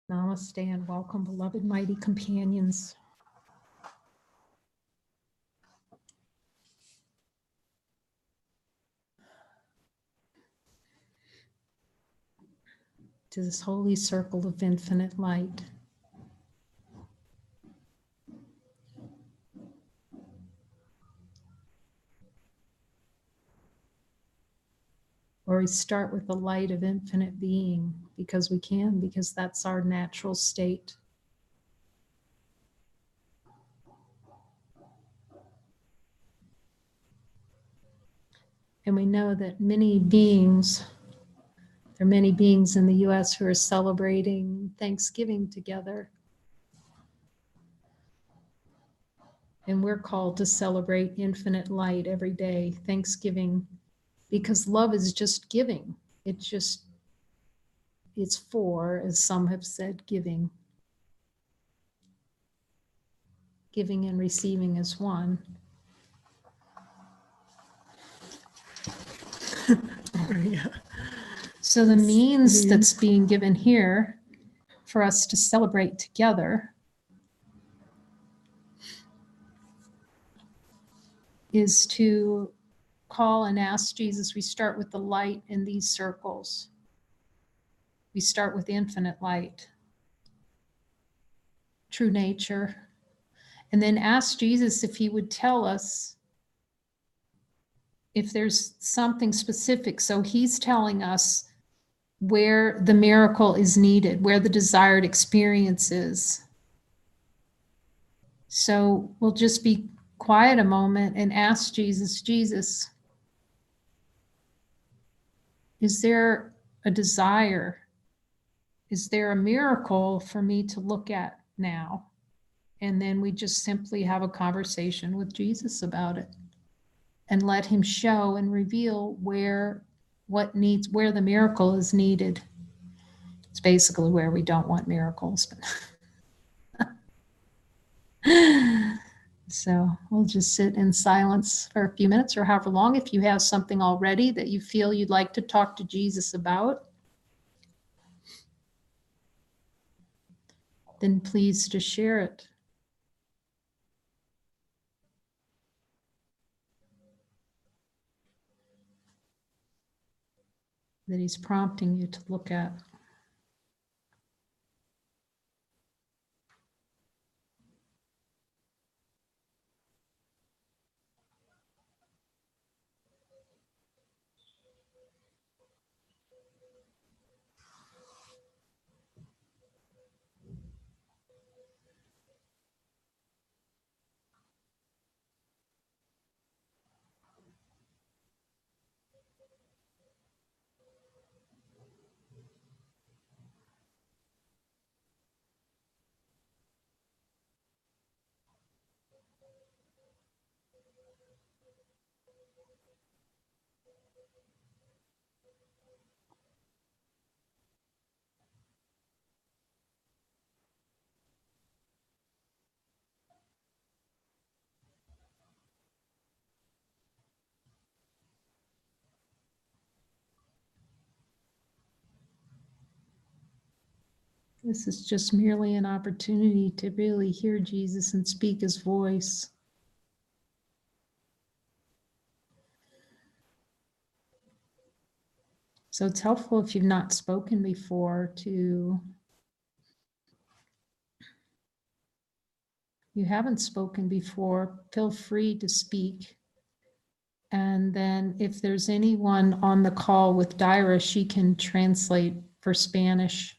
Namaste and welcome, beloved mighty companions. To this holy circle of infinite light. Or we start with the light of infinite being because we can, because that's our natural state. And we know that many beings, there are many beings in the US who are celebrating Thanksgiving together. And we're called to celebrate infinite light every day, Thanksgiving, because love is just giving. It's for, as some have said, giving. Giving and receiving is one. Yeah. So the means that's being given here for us to celebrate together is to call and ask Jesus. We start with the light in these circles. We start with infinite light, true nature, and then ask Jesus if he would tell us if there's something specific. So he's telling us where the miracle is needed, where the desired experience is. So we'll just be quiet a moment and ask Jesus, Jesus, is there a desire? Is there a miracle for me to look at now? And then we just simply have a conversation with Jesus about it and let him show and reveal where the miracle is needed. It's basically where we don't want miracles, but so we'll just sit in silence for a few minutes or however long. If you have something already that you feel you'd like to talk to Jesus about, then please to share it. That he's prompting you to look at. This is just merely an opportunity to really hear Jesus and speak his voice. So it's helpful if you've not spoken before you haven't spoken before, feel free to speak. And then if there's anyone on the call with Dyra, she can translate for Spanish.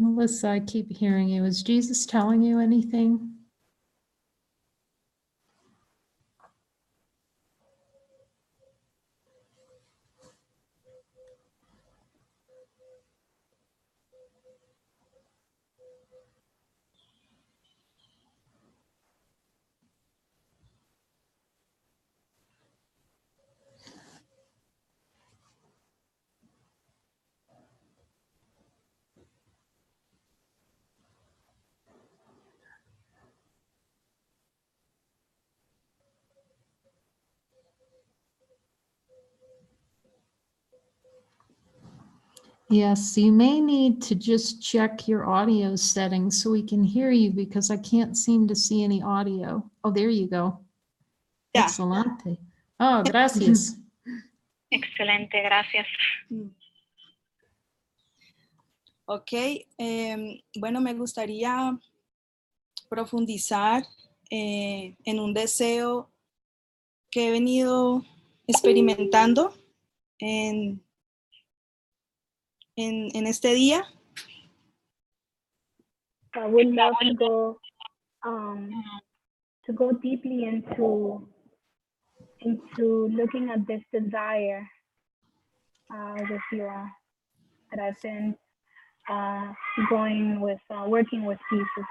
Melissa, I keep hearing you. Is Jesus telling you anything? Yes, you may need to just check your audio settings so we can hear you because I can't seem to see any audio. Oh, there you go. Ya. Excelente. Oh, gracias. Excelente, gracias. Ok, bueno, me gustaría profundizar en un deseo que he venido experimentando en este día. I would love to go deeply into looking at this desire with you that I've been working with Jesus.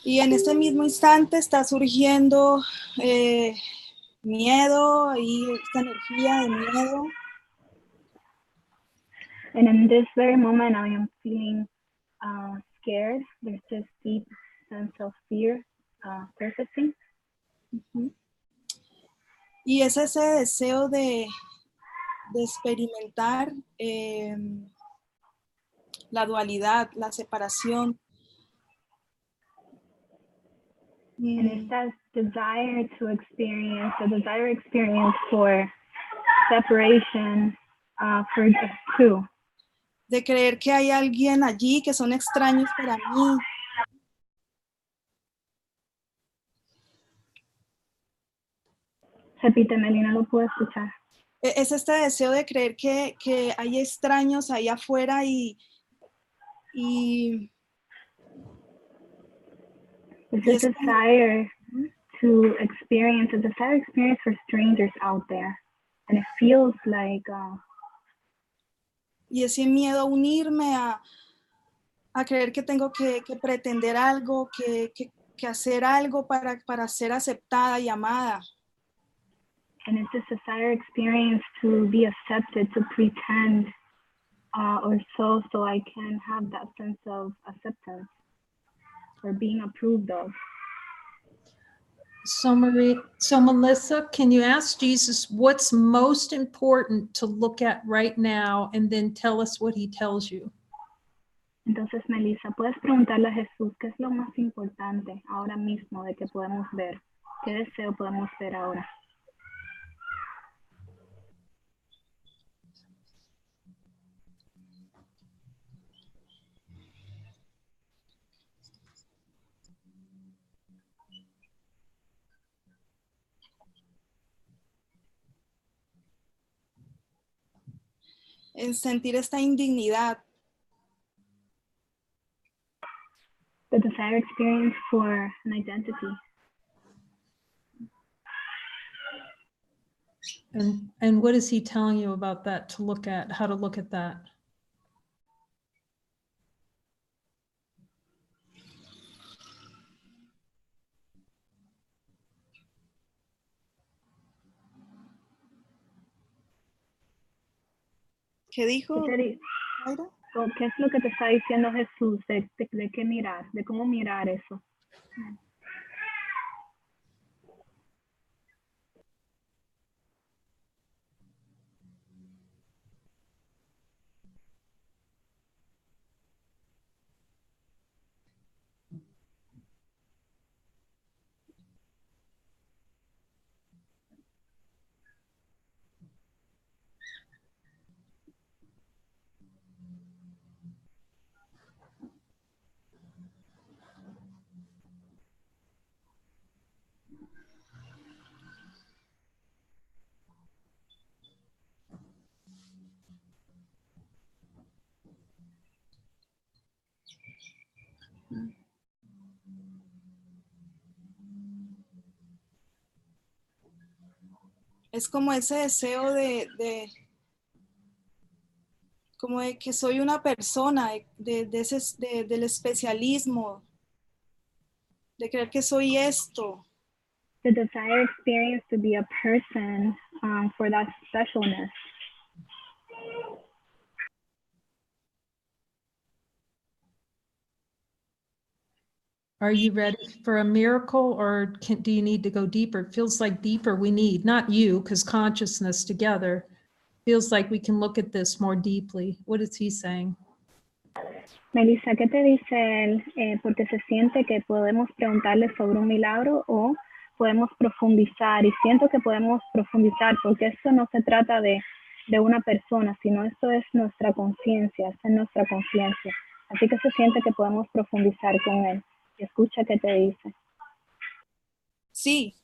Y en este mismo instante está surgiendo miedo y esta energía de miedo. And in this very moment, I am feeling scared. There's this deep sense of fear surfacing. Y es ese deseo de experimentar la dualidad, la separación. And it's that desire to experience, the desire experience for separation for just two. De creer que hay alguien allí que son extraños para mí. Repíteme, Lina, lo puedo escuchar. Es este deseo de creer que hay extraños ahí afuera y It's a desire to experience, for strangers out there. And it feels like y ese miedo a unirme, a creer que tengo que pretender algo, que hacer algo para ser aceptada y amada. And it's this desire experience to be accepted, to pretend or so I can have that sense of acceptance or being approved of. So Melissa, can you ask Jesus what's most important to look at right now and then tell us what he tells you? Entonces, Melissa, puedes preguntarle a Jesús qué es lo más importante ahora mismo de que podemos ver, qué deseo podemos ver ahora. En sentir esta indignidad. The desire experience for an identity. And what is he telling you about that to look at, how to look at that? ¿Qué dijo? ¿Qué es lo que te está diciendo Jesús de qué mirar, de cómo mirar eso? Es como ese deseo como de que soy una persona, del especialismo, de creer que soy esto. The desire experience to be a person for that specialness. Are you ready for a miracle or do you need to go deeper? It feels like deeper we need, not you, because consciousness together. feels like we can look at this more deeply. What is he saying? Melissa, ¿qué te dice él? Porque se siente que podemos preguntarle sobre un milagro o podemos profundizar. Y siento que podemos profundizar porque esto no se trata de una persona, sino esto es nuestra conciencia, esta es nuestra conciencia. Así que se siente que podemos profundizar con él. Y escucha qué te dice. Sí.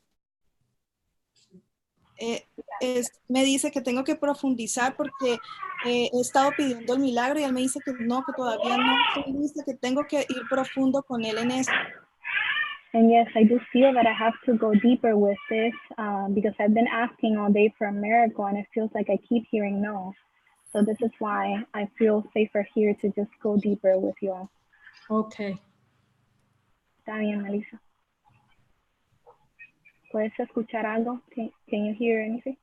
Me dice que tengo que profundizar porque he estado pidiendo el milagro y él me dice que no, que todavía no estoy lista, que tengo que ir profundo con él en eso. And yes, I do feel that I have to go deeper with this because I've been asking all day for a miracle and it feels like I keep hearing no. So this is why I feel safer here to just go deeper with you all. Okay. Está bien, Melissa. ¿Puedes escuchar algo? Can you hear anything?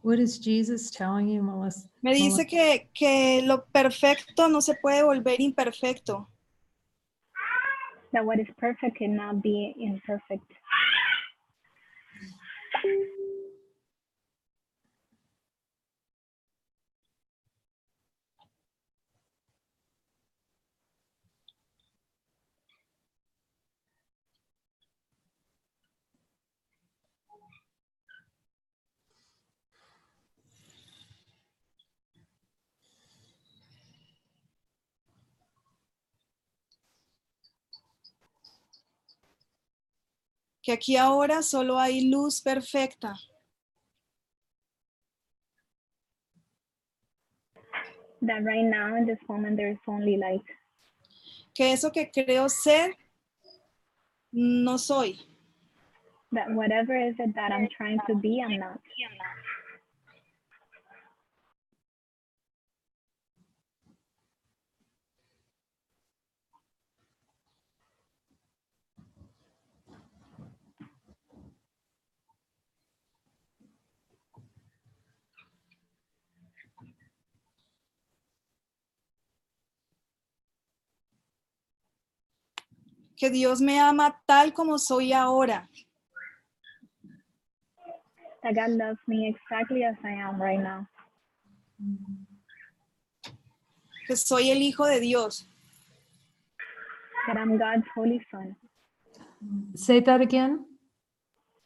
What is Jesus telling you, Melissa? Me dice que lo perfecto no se puede volver imperfecto. That what is perfect cannot be imperfect. Que aquí ahora solo hay luz perfecta. That right now, in this moment, there is only light. Que eso que creo ser, no soy. That whatever is it that I'm trying to be, I'm not. Que Dios me ama tal como soy ahora. That God loves me exactly as I am right now. Que soy el hijo de Dios. That I'm God's holy son. Say that again.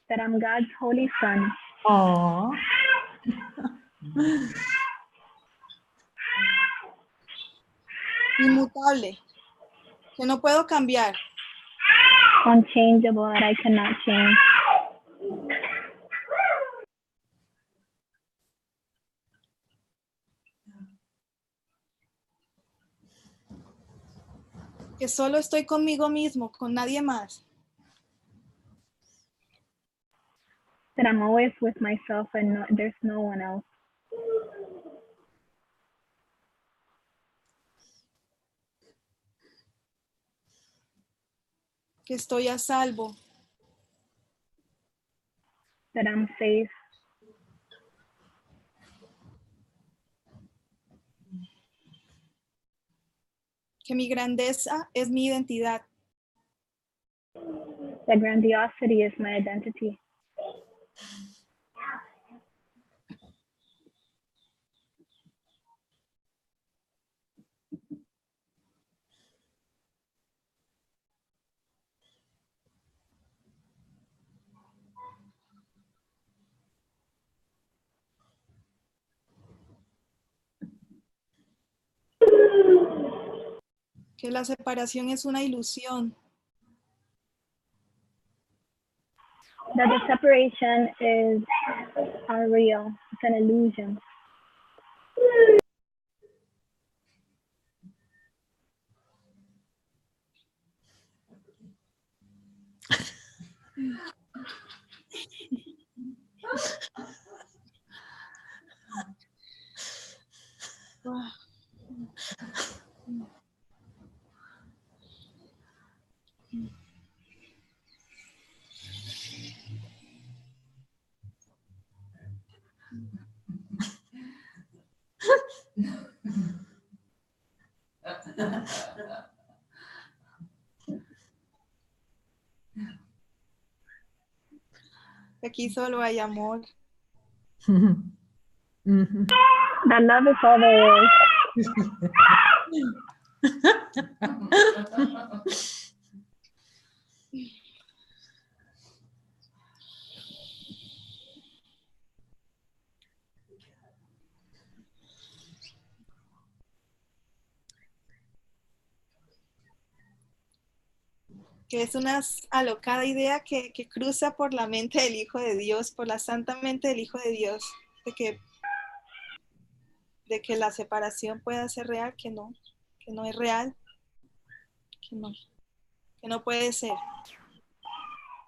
That I'm God's holy son. Aww. Inmutable. Que no puedo cambiar. Unchangeable, that I cannot change. Que solo estoy conmigo mismo, con nadie más. That I'm always with myself and there's no one else. Que estoy a salvo. That I'm safe. Que mi grandeza es mi identidad. That grandiosity is my identity. que la separación es una ilusión. That the separation is unreal. It's an illusion. Ah, Aquí solo hay amor. Mhm. That love is all there is. Que es una alocada idea que cruza por la mente del Hijo de Dios, por la santa mente del Hijo de Dios, de que la separación pueda ser real, que no es real, que no puede ser.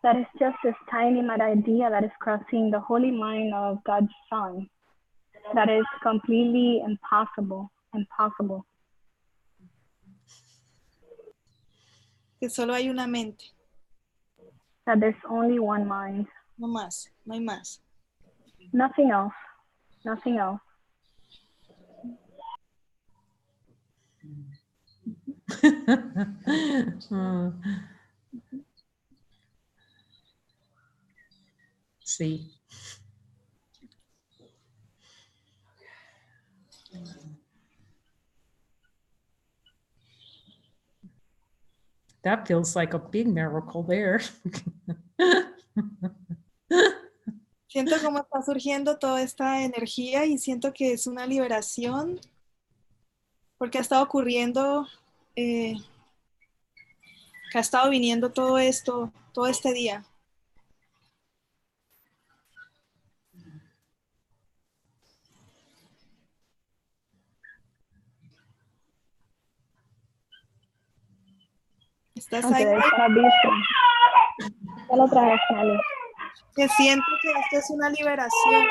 That is just this tiny mad idea that is crossing the holy mind of God's Son. That is completely impossible. Que solo hay una mente, That there's only one mind. no más, no hay más. Nothing else. Nothing else. Oh. Sí. That feels like a big miracle there. Siento cómo está surgiendo toda esta energía y siento que es una liberación porque ha estado ocurriendo, que ha estado viniendo todo esto, todo este día. Estás ahí, Okay, there's gonna be some. Ya lo traes, Nelly. que siento que esto es una liberación.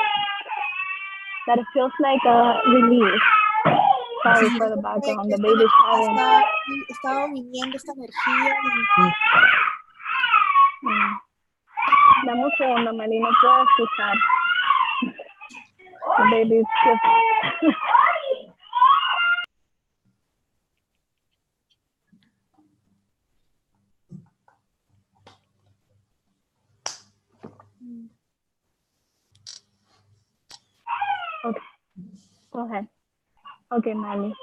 That it feels like a release. Sorry for the background. The baby's crying. Ha estado viniendo esta energía y Dame un segundo, Meli, no puedo escuchar. The baby's just... Okay, go ahead. Okay, Meli.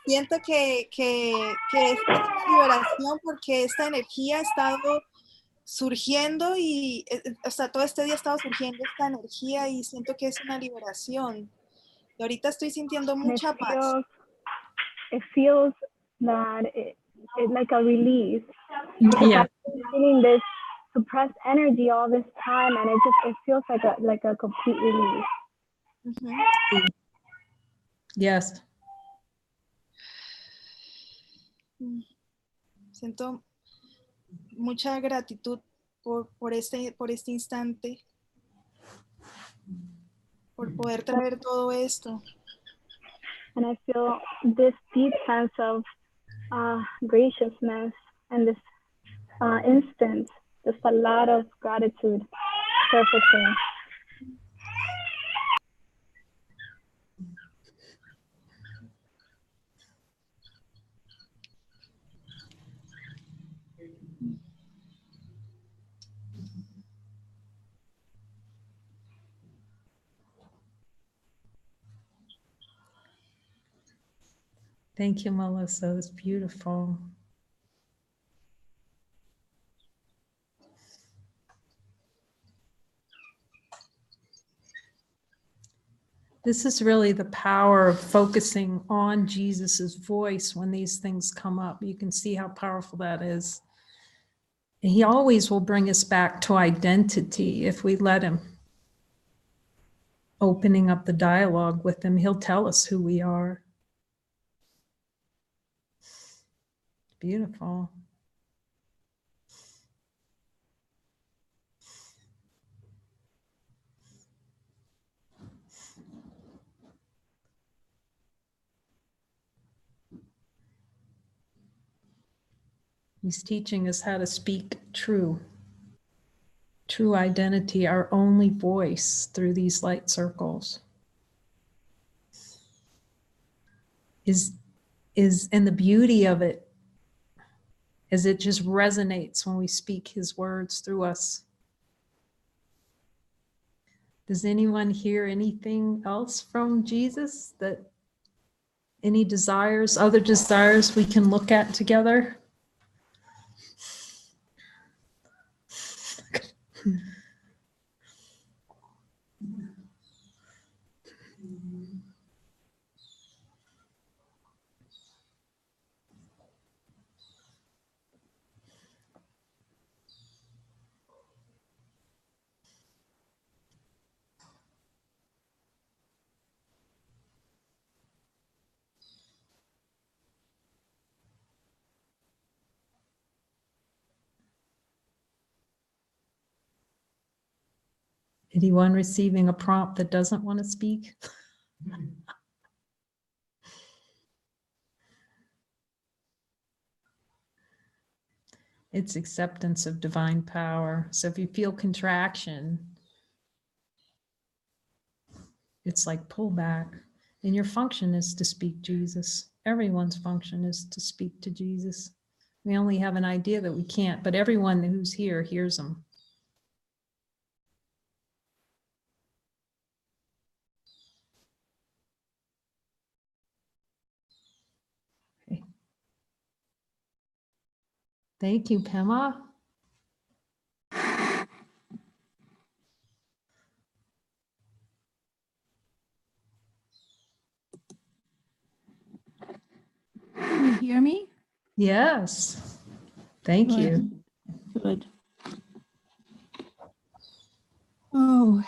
siento que esta es una liberación porque esta energía ha estado surgiendo y hasta todo este día ha estado surgiendo esta energía y siento que es una liberación. Y ahorita estoy sintiendo mucha paz. It feels that it's like a release. Yeah. I've been feeling this suppressed energy all this time, and it feels like a complete release. Uh-huh. Yes. Siento mucha gratitud por este instante, por poder traer todo esto. And I feel this deep sense of graciousness and this instant, just a lot of gratitude surfacing. Thank you, Melissa. It's beautiful. This is really the power of focusing on Jesus's voice when these things come up. You can see how powerful that is. And he always will bring us back to identity if we let him. Opening up the dialogue with him, he'll tell us who we are. Beautiful. He's teaching us how to speak true identity, our only voice through these light circles. And the beauty of it is it just resonates when we speak his words through us. Does anyone hear anything else from Jesus? That any desires, other desires we can look at together? Anyone receiving a prompt that doesn't want to speak? It's acceptance of divine power. So if you feel contraction, it's like pull back. And your function is to speak Jesus. Everyone's function is to speak to Jesus. We only have an idea that we can't, but everyone who's here hears him. Okay. Thank you, Pema. Can you hear me? Yes. Thank Good. you. Good. Oh.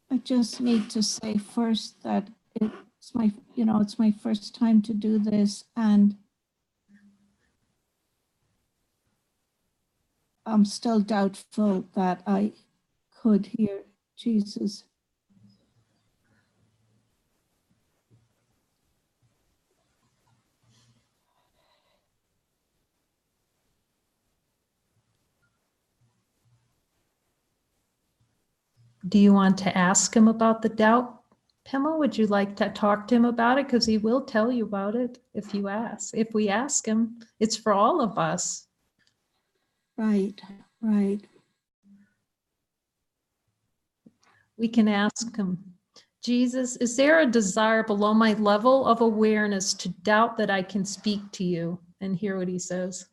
I just need to say first that it's my first time to do this, and I'm still doubtful that I could hear Jesus. Do you want to ask him about the doubt, Pema? Would you like to talk to him about it? Because he will tell you about it if you ask. If we ask him, it's for all of us. Right, right. We can ask him, Jesus, is there a desire below my level of awareness to doubt that I can speak to you? And hear what he says.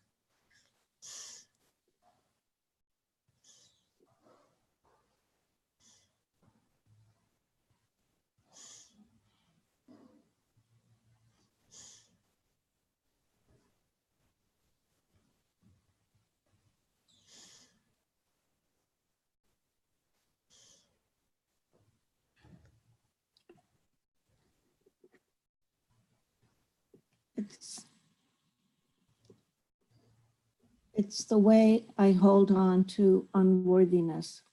It's the way I hold on to unworthiness.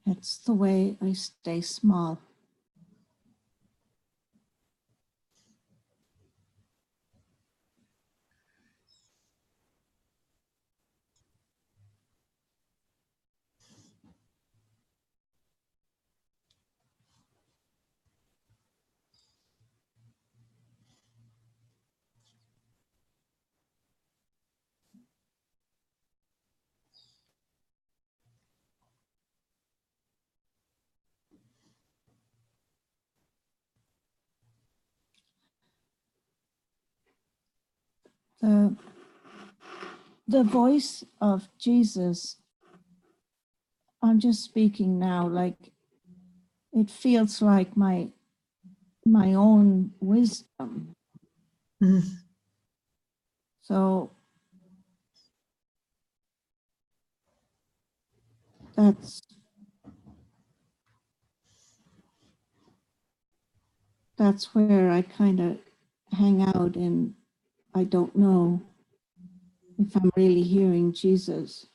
It's the way I stay small. the voice of Jesus, I'm just speaking now, like it feels like my own wisdom. Mm. So that's where I kind of hang out, and I don't know if I'm really hearing Jesus.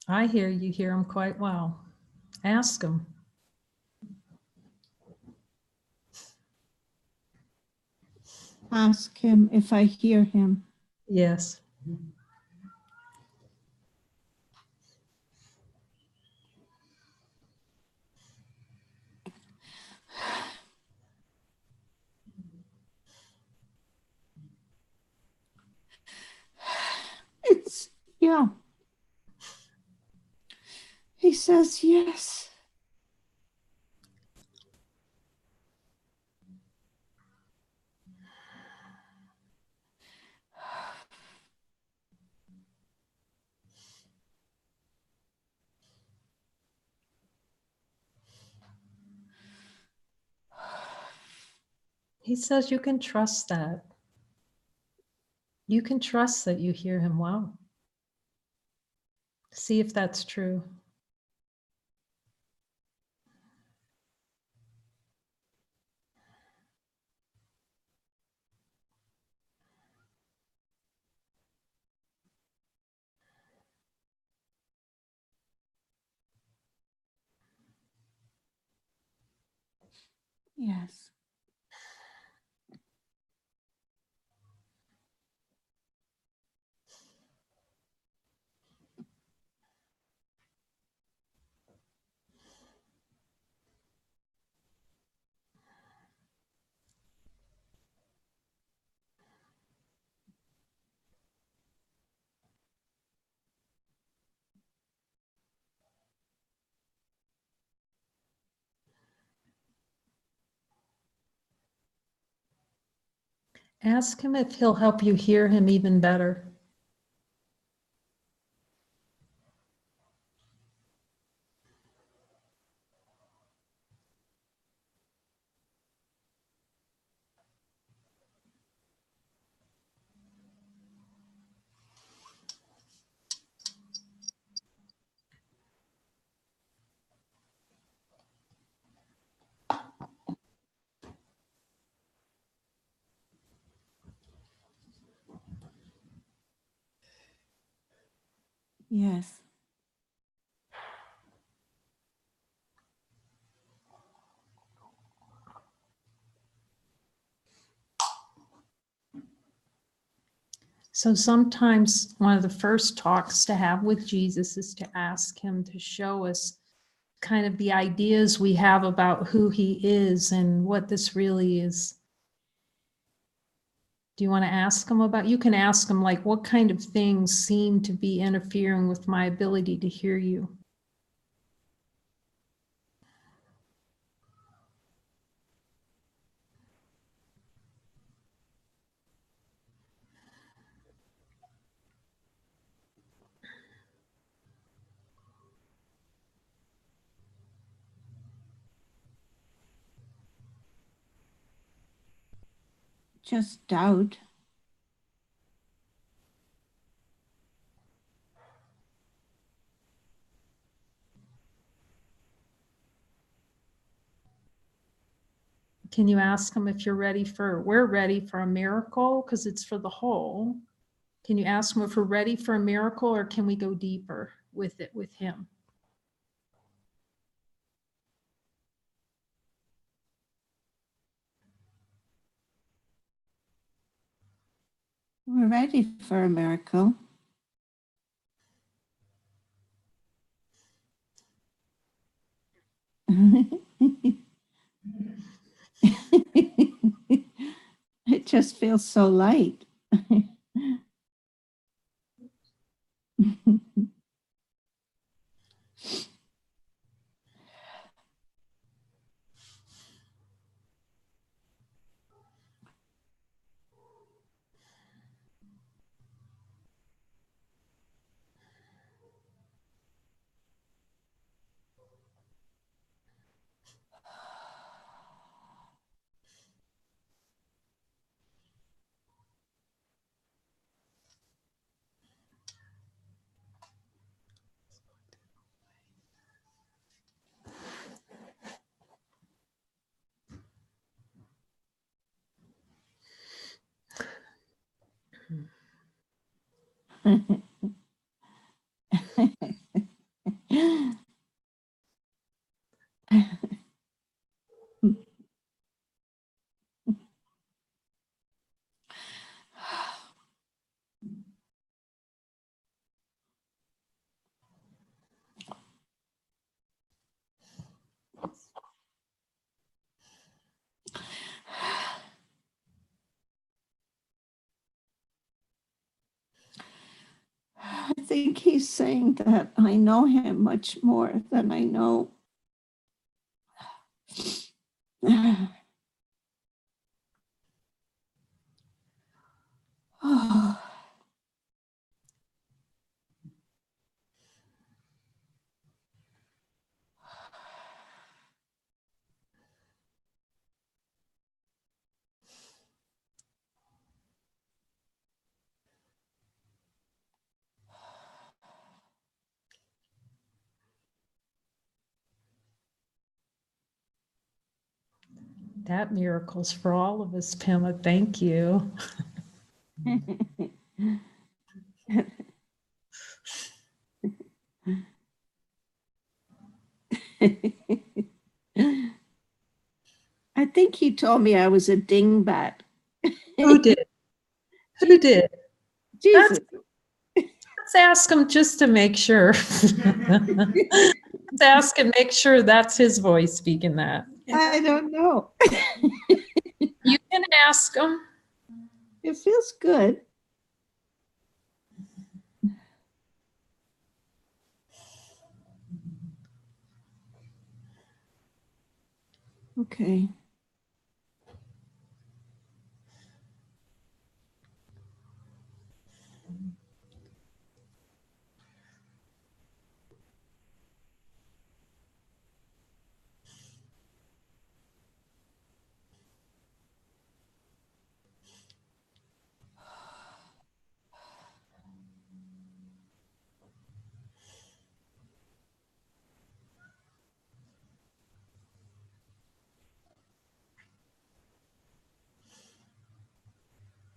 I hear you hear him quite well. Ask him. Ask him if I hear him. Yes. It's, yeah. He says yes. He says you can trust that. You can trust that you hear him well. See if that's true. Yes. Ask him if he'll help you hear him even better. Yes. So sometimes one of the first talks to have with Jesus is to ask him to show us kind of the ideas we have about who he is and what this really is. Do you want to ask him about? You can ask him, like, what kind of things seem to be interfering with my ability to hear you? Just doubt. Can you ask him if we're ready for a miracle? Because it's for the whole. Can you ask him if we're ready for a miracle, or can we go deeper with it with him? We're ready for a miracle. It just feels so light. I think he's saying that I know him much more than I know. Oh, That miracle's for all of us, Pema. Thank you. I think he told me I was a dingbat. Who did? Who did? Jesus. Let's ask him just to make sure. Let's ask and make sure that's his voice speaking that. I don't know. You can ask him. It feels good. Okay.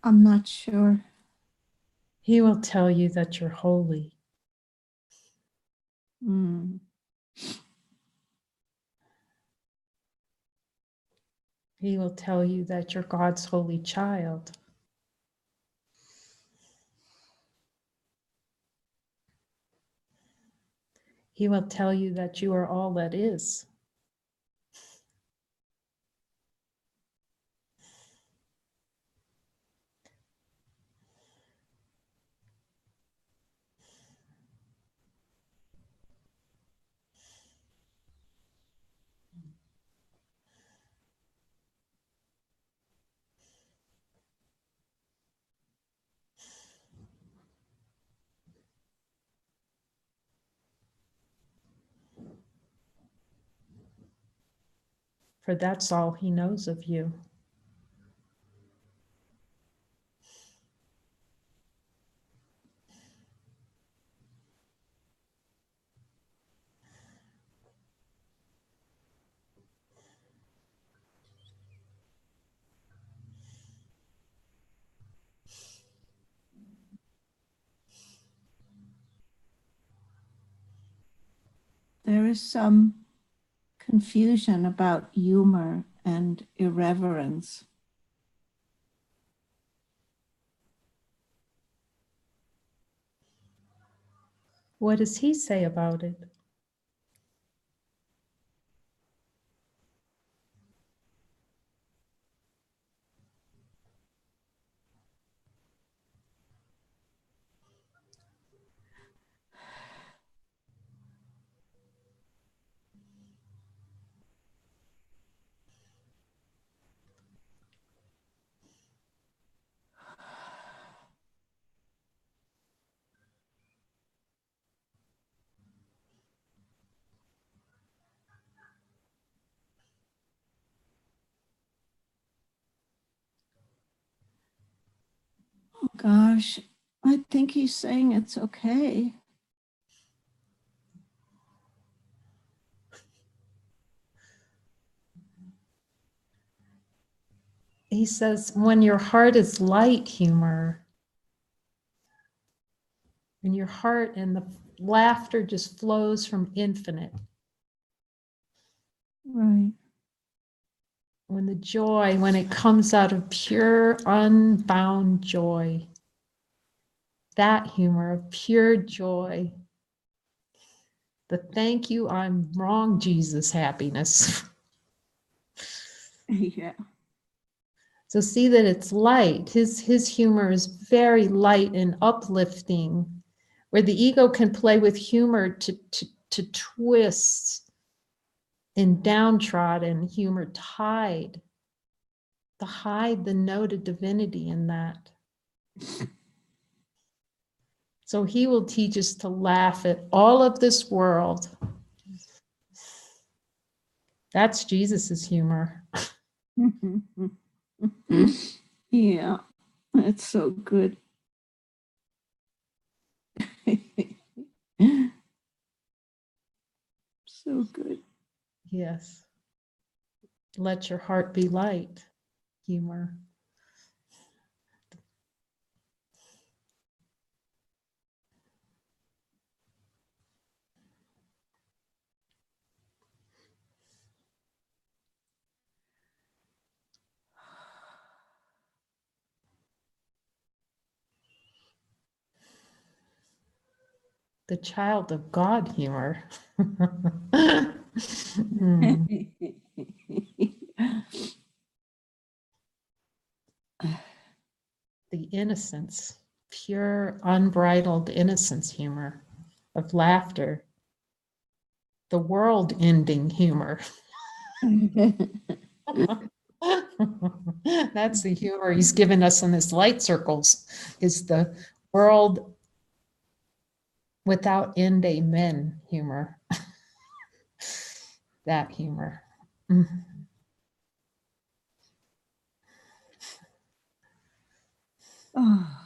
I'm not sure. He will tell you that you're holy. Mm. He will tell you that you're God's holy child. He will tell you that you are all that is. For that's all he knows of you. There is some confusion about humor and irreverence. What does he say about it? Oh gosh, I think he's saying it's okay. He says, when your heart is light, humor. And your heart and the laughter just flows from infinite. Right. When the joy, when it comes out of pure, unbound joy, that humor of pure joy, the thank you, I'm wrong, Jesus happiness. Yeah. So see that it's light. His humor is very light and uplifting, where the ego can play with humor to twist and downtrodden humor to hide the note of divinity in that. So he will teach us to laugh at all of this world. That's Jesus's humor. Yeah, that's so good. So good. Yes. Let your heart be light, humor. The child of God humor. Mm. The innocence, pure, unbridled innocence humor of laughter. The world ending humor. That's the humor he's given us in his light circles, is the world without end, amen humor. That humor. Mm. Oh.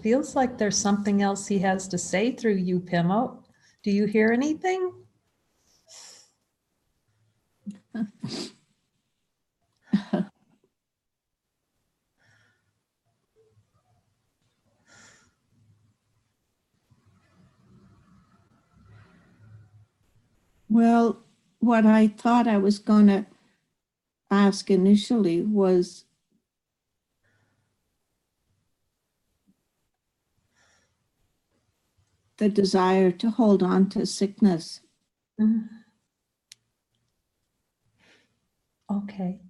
Feels like there's something else he has to say through you, Pema. Do you hear anything? Well, what I thought I was going to ask initially was the desire to hold on to sickness. Mm. Okay.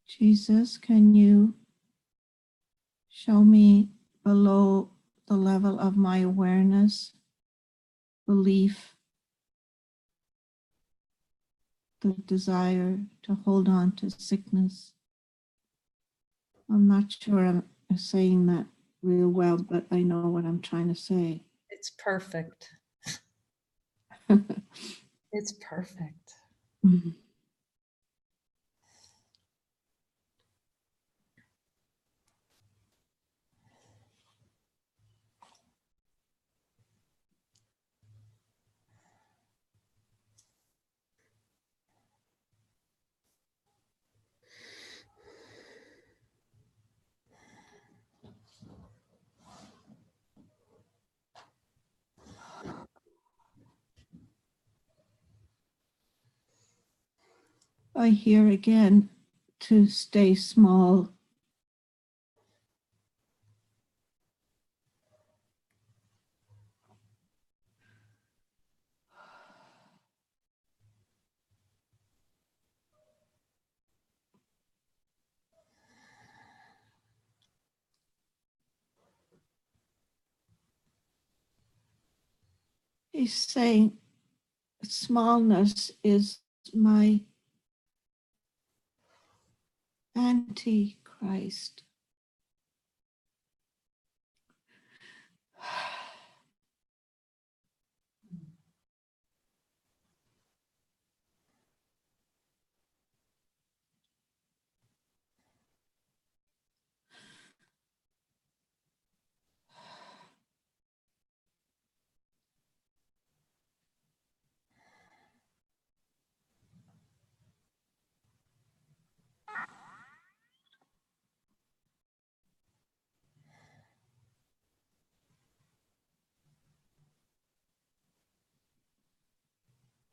Jesus, can you show me below the level of my awareness, belief, the desire to hold on to sickness? I'm not sure I'm saying that real well, but I know what I'm trying to say. It's perfect. It's perfect. I hear again to stay small. He's saying smallness is my Antichrist.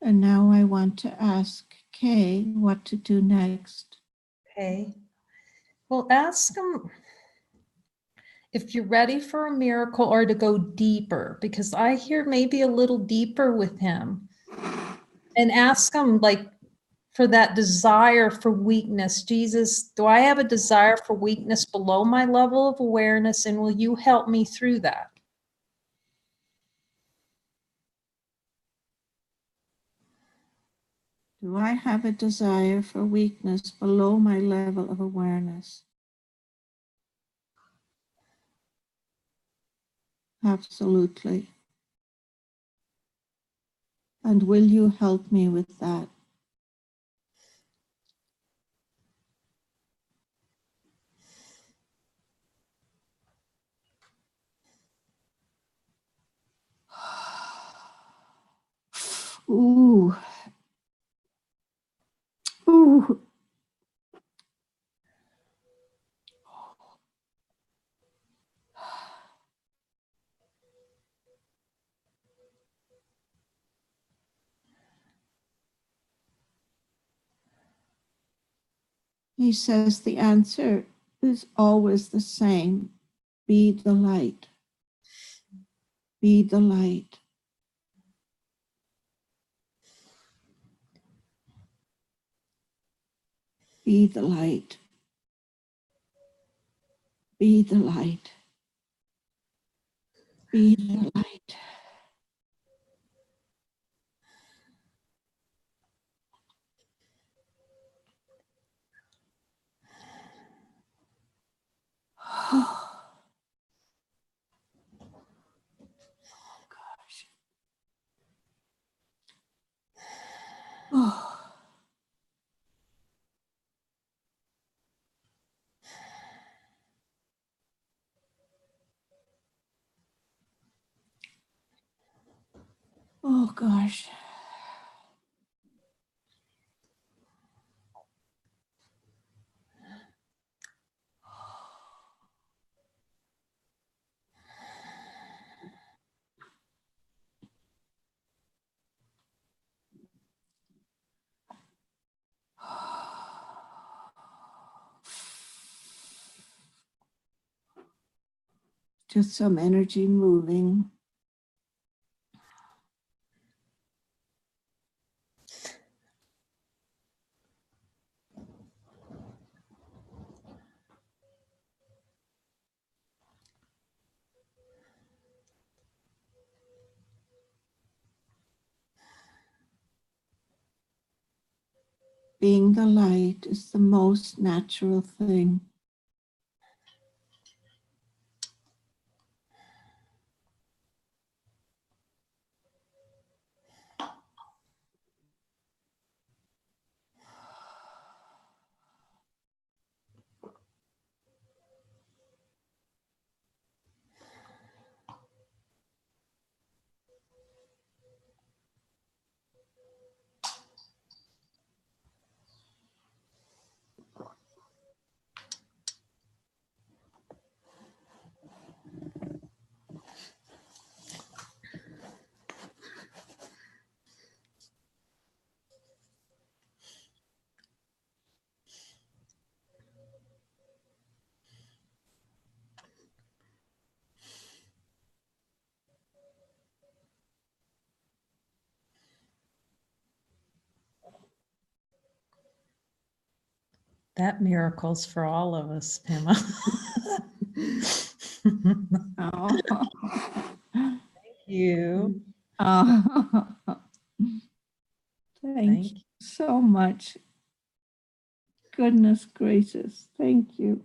And now I want to ask Kay what to do next. Okay. Well, ask him if you're ready for a miracle or to go deeper, because I hear maybe a little deeper with him. And ask him, like, for that desire for weakness. Jesus, do I have a desire for weakness below my level of awareness? And will you help me through that? Do I have a desire for weakness below my level of awareness? Absolutely. And will you help me with that? Ooh. Ooh. He says the answer is always the same. Be the light. Be the light. Be the light. Be the light. Be the light. Oh, gosh. Oh. Oh gosh. Just some energy moving. Being the light is the most natural thing. That miracle's for all of us, Pema. Oh. Thank you. Oh. Thank you so much. Goodness gracious. Thank you.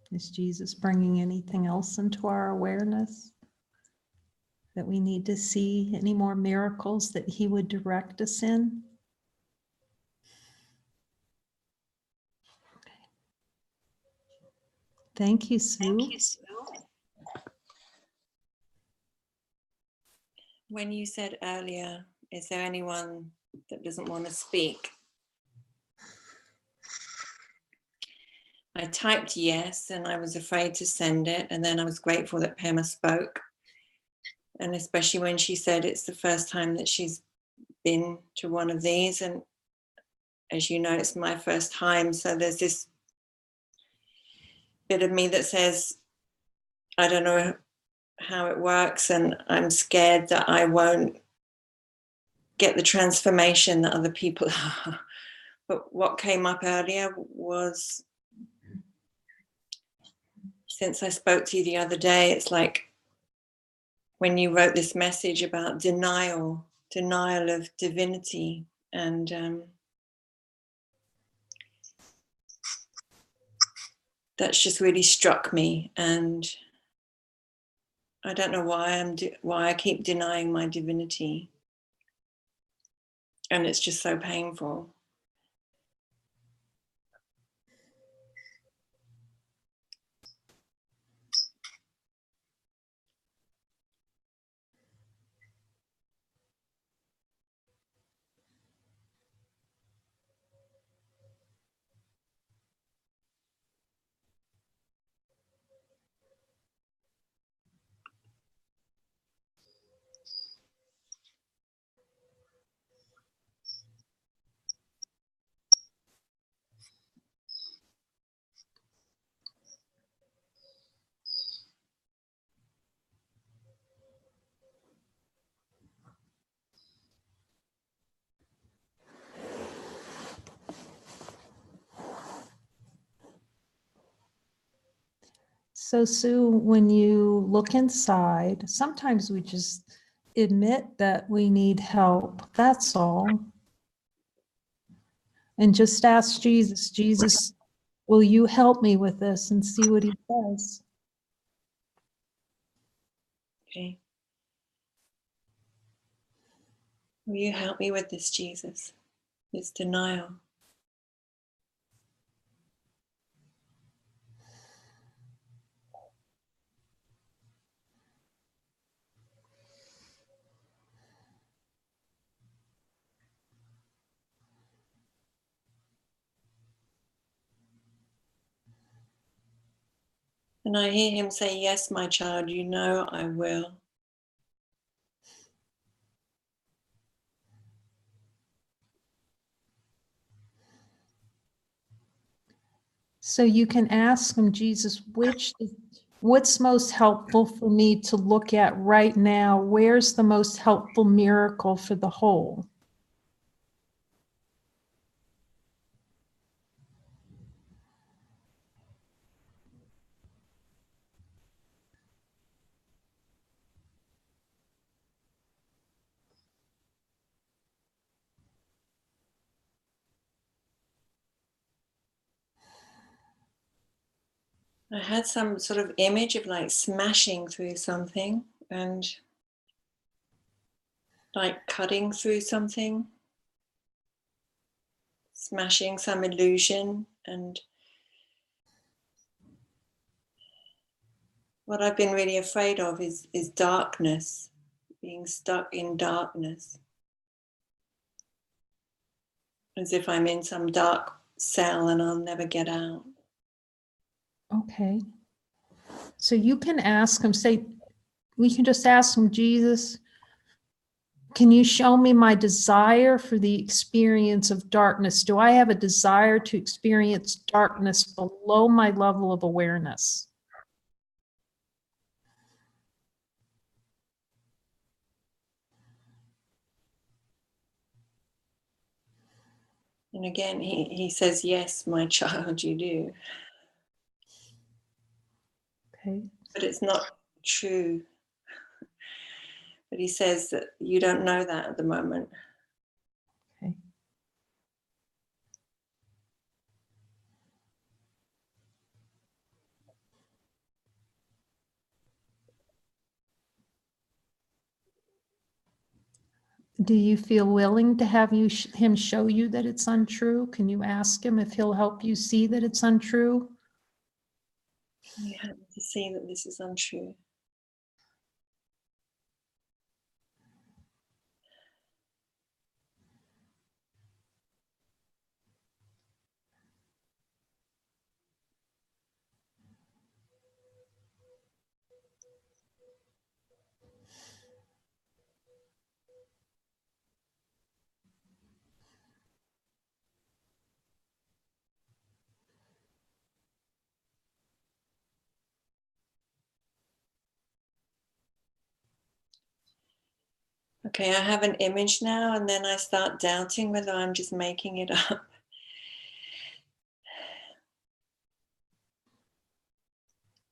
Is Jesus bringing anything else into our awareness that we need to see? Any more miracles that he would direct us in? Thank you, Sue. Thank you, Sue. When you said earlier, is there anyone that doesn't want to speak? I typed yes, and I was afraid to send it. And then I was grateful that Pema spoke. And especially when she said it's the first time that she's been to one of these. And as you know, it's my first time. So there's this bit of me that says, I don't know how it works. And I'm scared that I won't get the transformation that other people are. But what came up earlier was, since I spoke to you the other day, it's like when you wrote this message about denial of divinity. And that's just really struck me. And I don't know why I keep denying my divinity. And it's just so painful. So, Sue, when you look inside, sometimes we just admit that we need help. That's all. And just ask Jesus, Jesus, will you help me with this, and see what he says. Okay. Will you help me with this, Jesus? This denial. And I hear him say, yes, my child, you know I will. So you can ask him, Jesus, what's most helpful for me to look at right now? Where's the most helpful miracle for the whole? I had some sort of image of like smashing through something and like cutting through something, smashing some illusion. And what I've been really afraid of is darkness, being stuck in darkness, as if I'm in some dark cell and I'll never get out. Okay. So you can ask him, we can just ask him, Jesus, can you show me my desire for the experience of darkness? Do I have a desire to experience darkness below my level of awareness? And again, he says, yes, my child, you do. Okay. But it's not true. But he says that you don't know that at the moment. Okay. Do you feel willing to have him show you that it's untrue? Can you ask him if he'll help you see that it's untrue? You have to see that this is untrue. Okay, I have an image now, and then I start doubting whether I'm just making it up.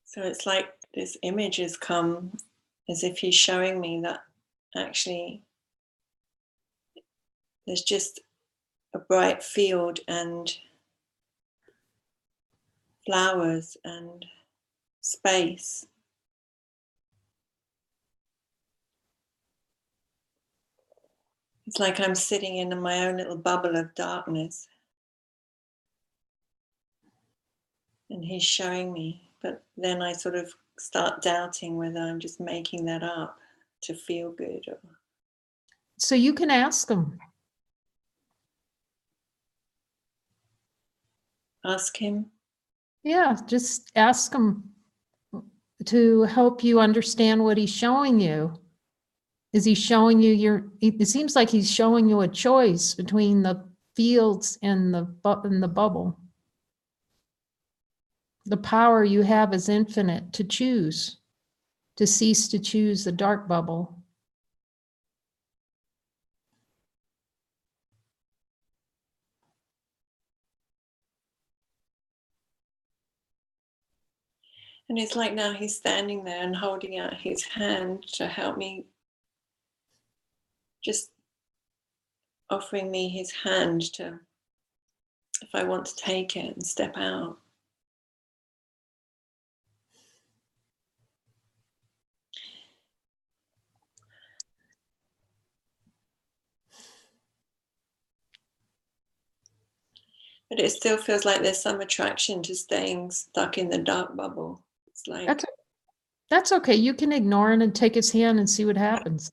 So it's like this image has come as if he's showing me that actually there's just a bright field and flowers and space. It's like I'm sitting in my own little bubble of darkness. And he's showing me, but then I sort of start doubting whether I'm just making that up to feel good. Or... So you can ask him. Ask him. Yeah, just ask him to help you understand what he's showing you. Is he showing you it seems like he's showing you a choice between the fields and the bubble. The power you have is infinite to choose, to cease to choose the dark bubble. And it's like now he's standing there and holding out his hand to help me, just offering me his hand to, if I want to take it and step out. But it still feels like there's some attraction to staying stuck in the dark bubble. It's like... That's okay. You can ignore it and take his hand and see what happens.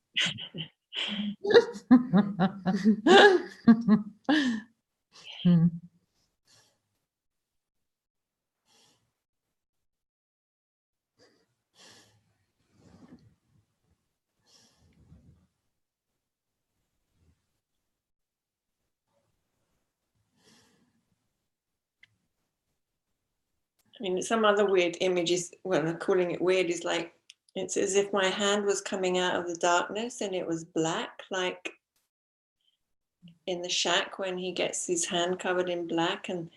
I mean, some other weird images, well, I'm calling it weird, is like, it's as if my hand was coming out of the darkness and it was black, like in the shack when he gets his hand covered in black. And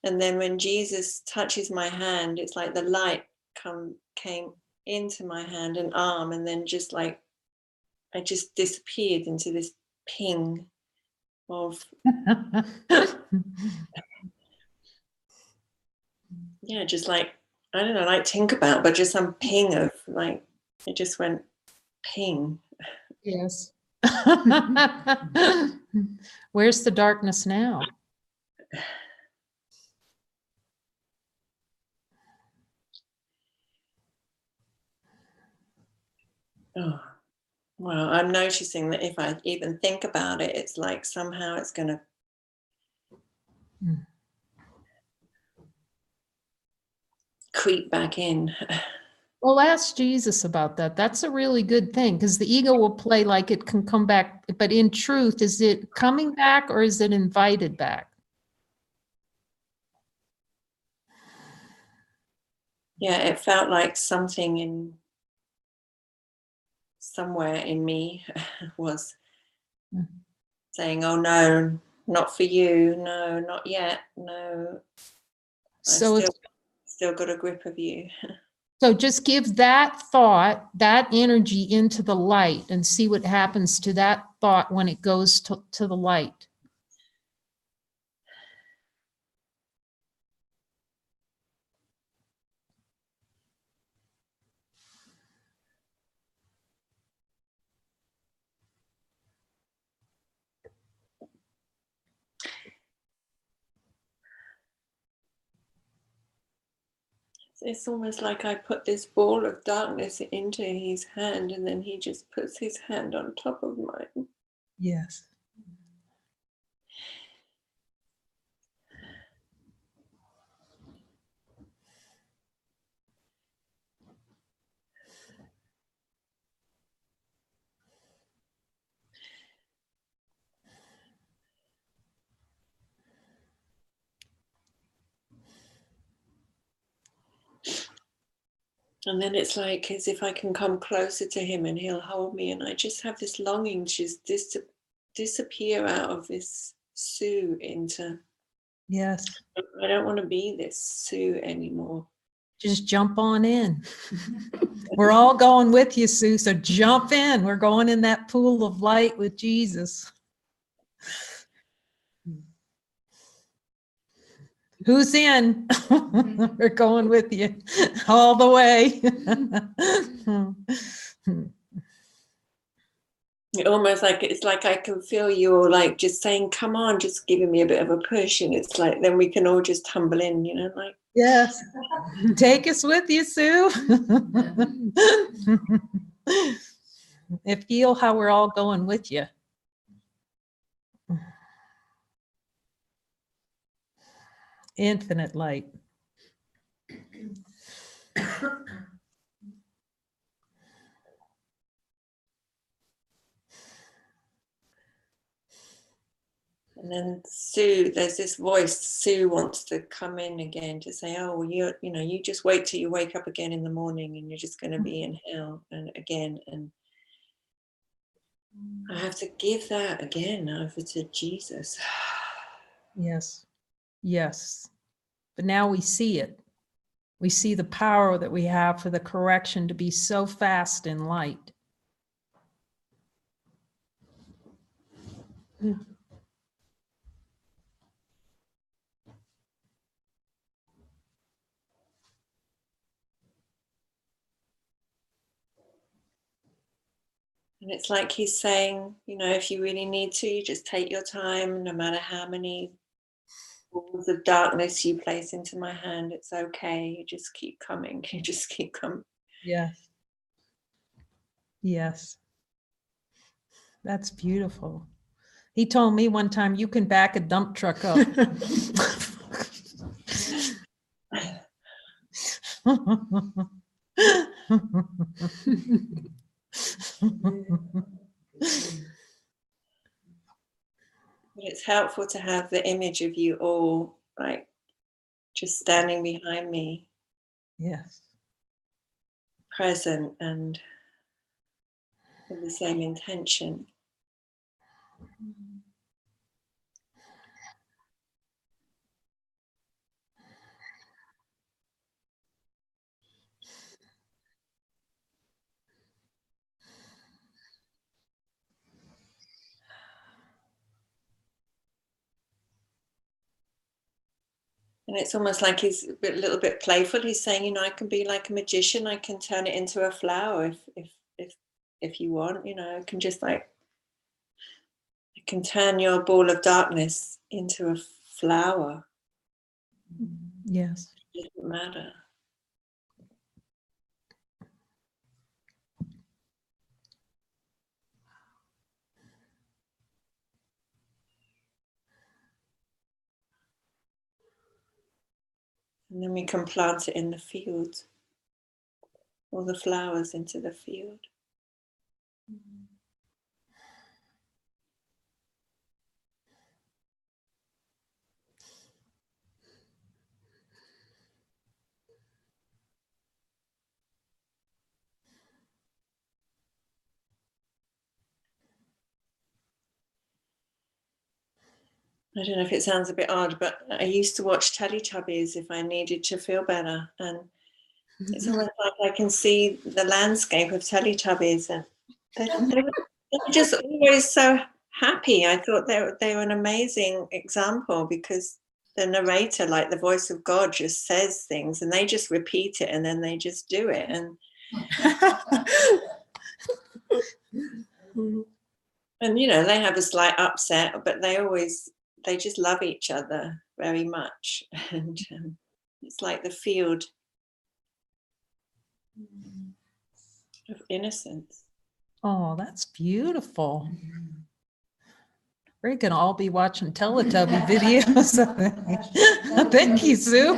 then when Jesus touches my hand, it's like the light came into my hand and arm, and then just like, I just disappeared into this ping of... yeah, just like, I don't know, like Tinkerbell, but just some ping of like, it just went ping. Yes. Where's the darkness now? Oh, well, I'm noticing that if I even think about it, it's like somehow it's going to... creep back in. Well, ask Jesus about that. That's a really good thing because the ego will play like it can come back. But in truth, is it coming back or is it invited back? Yeah, it felt like something in somewhere in me was saying, oh no, not for you. No, not yet. No, So I've still got a grip of you. so just give that thought, that energy into the light and see what happens to that thought when it goes to the light. It's almost like I put this ball of darkness into his hand and then he just puts his hand on top of mine. Yes. And then it's like as if I can come closer to him and he'll hold me, and I just have this longing to just disappear out of this Sue into, Yes. I don't want to be this Sue anymore. Just jump on in. We're all going with you, Sue. So jump in. We're going in that pool of light with Jesus. Who's in? We're going with you all the way. Almost like it's like I can feel you like just saying, come on, just giving me a bit of a push. And it's like, then we can all just tumble in, you know, like. Yes. Take us with you, Sue. And feel how we're all going with you. Infinite light. And then Sue, there's this voice, Sue wants to come in again to say, oh, well, you just wait till you wake up again in the morning and you're just going to be in hell and again. And I have to give that again over to Jesus. Yes. Yes. But now we see it. We see the power that we have for the correction to be so fast in light. And it's like he's saying, if you really need to, you just take your time, no matter how many balls of darkness you place into my hand, it's okay. You just keep coming. You just keep coming. Yes. Yes. That's beautiful. He told me one time, you can back a dump truck up. But it's helpful to have the image of you all, like, just standing behind me. Yes. Present and with the same intention. And it's almost like he's a little bit playful. He's saying, I can be like a magician. I can turn it into a flower if you want. I can just I can turn your ball of darkness into a flower. Yes. It doesn't matter. And then we can plant it in the field, all the flowers into the field. I don't know if it sounds a bit odd, but I used to watch Teletubbies if I needed to feel better. And it's almost like I can see the landscape of Teletubbies, and they were just always so happy. I thought they were an amazing example, because the narrator, like the voice of God, just says things and they just repeat it and then they just do it. And you know, they have a slight upset, but they just love each other very much. And it's like the field of innocence. Oh, that's beautiful. We're going to all be watching Teletubby videos. Thank you, Sue.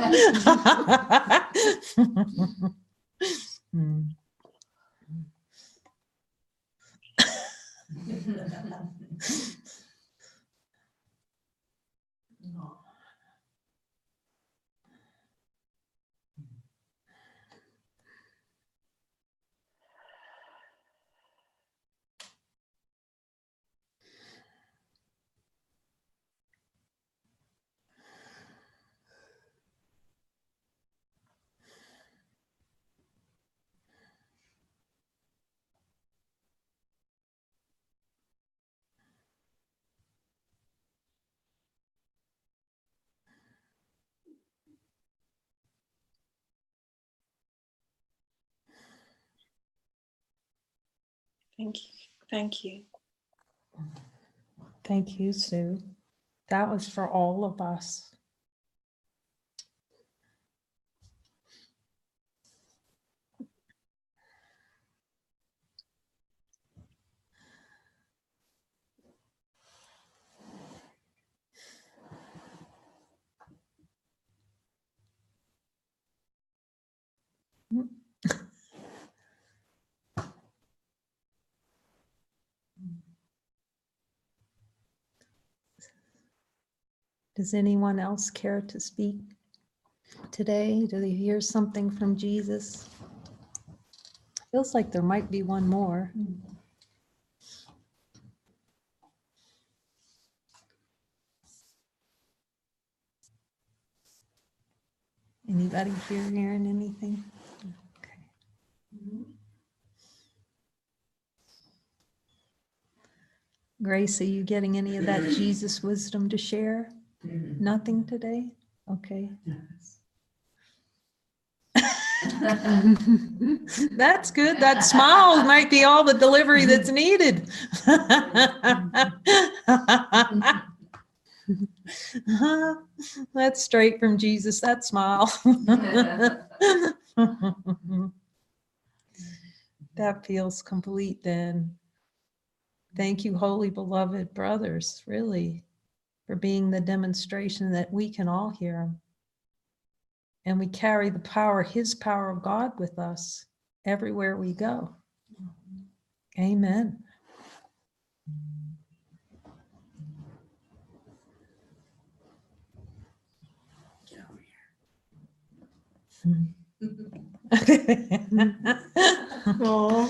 Thank you. Thank you. Thank you, Sue. That was for all of us. Does anyone else care to speak today? Do they hear something from Jesus? Feels like there might be one more. Anybody here hearing anything? Okay. Grace, are you getting any of that Jesus wisdom to share? Nothing today? Okay. That's good. That smile might be all the delivery that's needed. That's straight from Jesus, that smile. That feels complete then. Thank you, holy beloved brothers, really, for being the demonstration that we can all hear him. And we carry the power, his power of God with us everywhere we go. Amen. Oh.